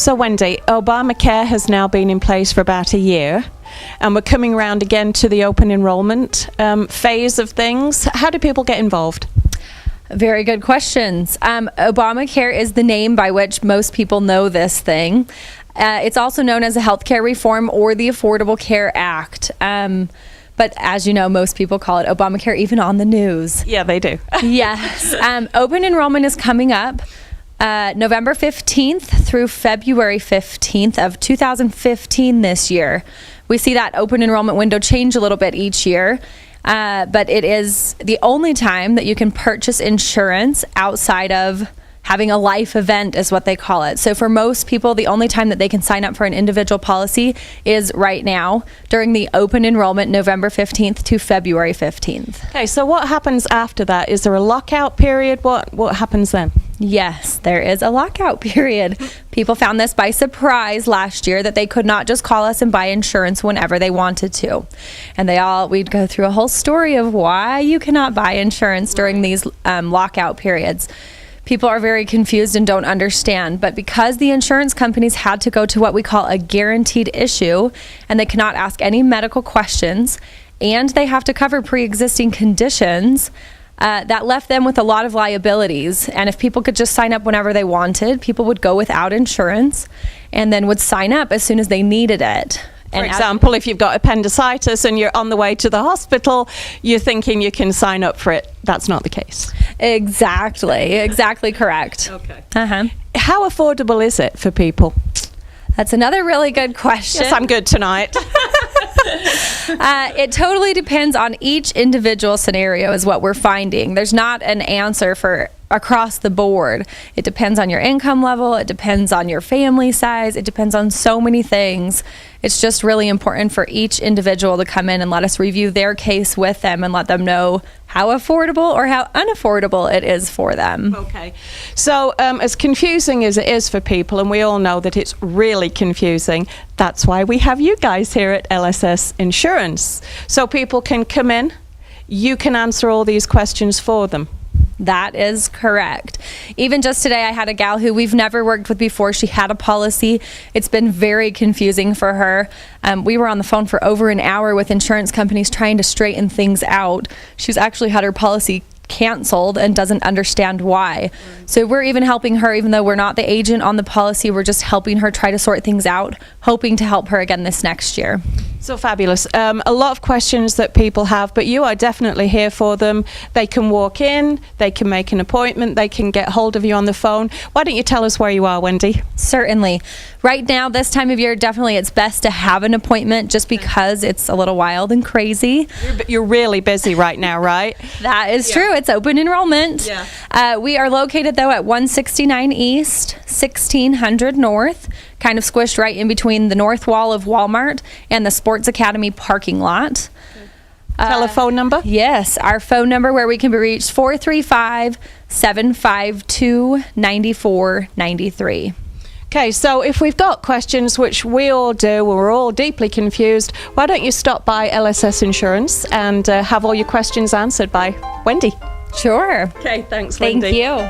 So Wendy, Obamacare has now been in place for about a year, and we're coming around again to the open enrollment phase of things. How do people get involved? Very good questions. Obamacare is the name by which most people know this thing. It's also known as a healthcare reform or the Affordable Care Act. But as you know, most people call it Obamacare, even on the news. Yeah, they do. Yes. Open enrollment is coming up November 15th through February 15th of 2015 this year. We see that open enrollment window change a little bit each year. But it is the only time that you can purchase insurance outside of having a life event is what they call it. So for most people, the only time that they can sign up for an individual policy is right now during the open enrollment, November 15th to February 15th. Okay, so what happens after that? Is there a lockout period? What happens then? Yes, there is a lockout period. People found this by surprise last year that they could not just call us and buy insurance whenever they wanted to. And we'd go through a whole story of why you cannot buy insurance during these lockout periods. People are very confused and don't understand, but because the insurance companies had to go to what we call a guaranteed issue, and they cannot ask any medical questions, and they have to cover pre-existing conditions, that left them with a lot of liabilities. And if people could just sign up whenever they wanted, people would go without insurance and then would sign up as soon as they needed it. For example, if you've got appendicitis and you're on the way to the hospital, you're thinking you can sign up for it. That's not the case. Exactly correct. Okay. How affordable is it for people? That's another really good question. Yes, I'm good tonight. It totally depends on each individual scenario is what we're finding. There's not an answer for across the board. It depends on your income level. It depends on your family size. It depends on so many things. It's just really important for each individual to come in and let us review their case with them and let them know how affordable or how unaffordable it is for them. Okay. So as confusing as it is for people, and we all know that it's really confusing, that's why we have you guys here at LSS Insurance. So people can come in, you can answer all these questions for them. That is correct. Even just today, I had a gal who we've never worked with before. She had a policy. It's been very confusing for her. We were on the phone for over an hour with insurance companies trying to straighten things out. She's actually had her policy canceled and doesn't understand why. So we're even helping her, even though we're not the agent on the policy, we're just helping her try to sort things out, hoping to help her again this next year. So fabulous. A lot of questions that people have, but you are definitely here for them. They can walk in, they can make an appointment, they can get hold of you on the phone. Why don't you tell us where you are, Wendy? Certainly. Right now, this time of year, definitely it's best to have an appointment just because it's a little wild and crazy. You're really busy right now, right? That is true. It's open enrollment. Yeah. We are located, though, at 169 East, 1600 North, kind of squished right in between the north wall of Walmart and the Sports Academy parking lot. Telephone number? Yes, our phone number where we can be reached, 435-752-9493. Okay, so if we've got questions, which we all do, we're all deeply confused, why don't you stop by LSS Insurance and have all your questions answered by Wendy? Sure. Okay, thanks, Wendy. Thank you.